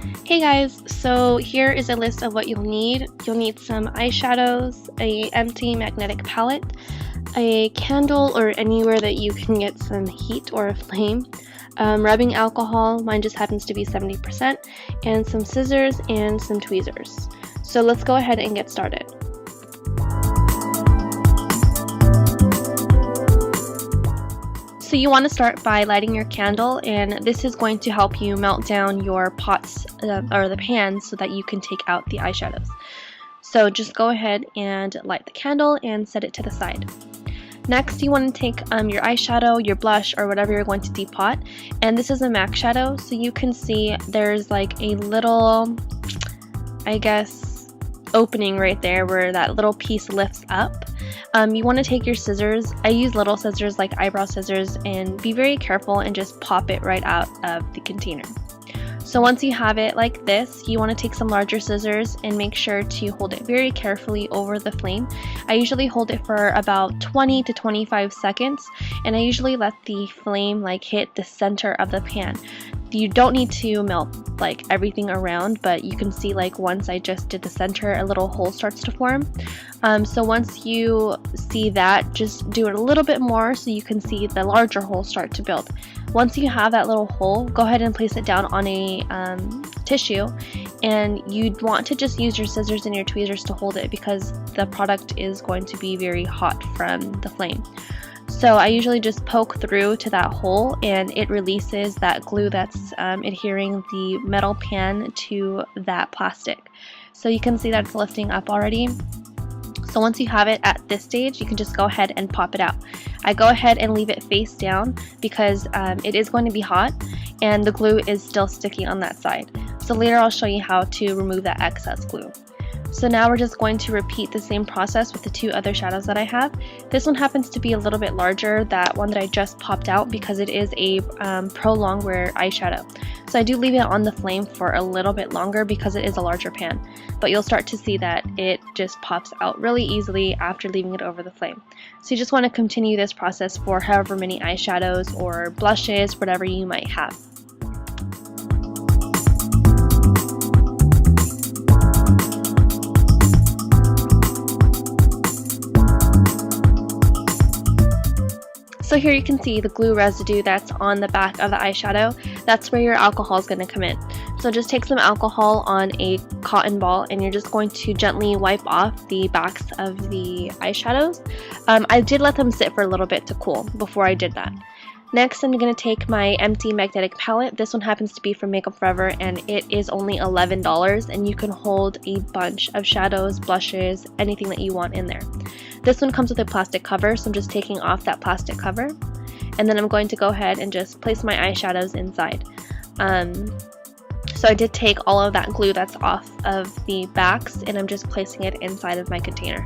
Hey guys, so here is a list of what you'll need. You'll need some eyeshadows, a empty magnetic palette, a candle or anywhere that you can get some heat or a flame, rubbing alcohol, mine just happens to be 70%, and some scissors and some tweezers. So let's go ahead and get started. So you want to start by lighting your candle, and this is going to help you melt down your pots or the pans so that you can take out the eyeshadows. So just go ahead and light the candle and set it to the side. Next, you want to take your eyeshadow, your blush, or whatever you're going to depot, and this is a MAC shadow, so you can see there's like a little, I guess, opening right there where that little piece lifts up. You want to take your scissors, I use little scissors like eyebrow scissors, and be very careful and just pop it right out of the container. So once you have it like this, you want to take some larger scissors and make sure to hold it very carefully over the flame. I usually hold it for about 20 to 25 seconds, and I usually let the flame like hit the center of the pan. You don't need to melt like everything around, but you can see like once I just did the center, a little hole starts to form. So once you see that, just do it a little bit more so you can see the larger hole start to build. Once you have that little hole, go ahead and place it down on a tissue, and you'd want to just use your scissors and your tweezers to hold it because the product is going to be very hot from the flame. So I usually just poke through to that hole and it releases that glue that's adhering the metal pan to that plastic. So you can see that it's lifting up already. So once you have it at this stage, you can just go ahead and pop it out. I go ahead and leave it face down because it is going to be hot and the glue is still sticky on that side. So later I'll show you how to remove that excess glue. So now we're just going to repeat the same process with the two other shadows that I have. This one happens to be a little bit larger, that one that I just popped out, because it is a pro long wear eyeshadow. So I do leave it on the flame for a little bit longer because it is a larger pan. But you'll start to see that it just pops out really easily after leaving it over the flame. So you just want to continue this process for however many eyeshadows or blushes, whatever you might have. So here you can see the glue residue that's on the back of the eyeshadow. That's where your alcohol is going to come in. So just take some alcohol on a cotton ball and you're just going to gently wipe off the backs of the eyeshadows. I did let them sit for a little bit to cool before I did that. Next, I'm going to take my empty magnetic palette. This one happens to be from Makeup Forever and it is only $11, and you can hold a bunch of shadows, blushes, anything that you want in there. This one comes with a plastic cover, so I'm just taking off that plastic cover, and then I'm going to go ahead and just place my eyeshadows inside. So I did take all of that glue that's off of the backs and I'm just placing it inside of my container.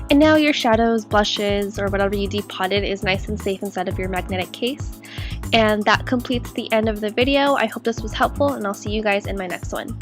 And now your shadows, blushes, or whatever you depotted is nice and safe inside of your magnetic case. And that completes the end of the video. I hope this was helpful, and I'll see you guys in my next one.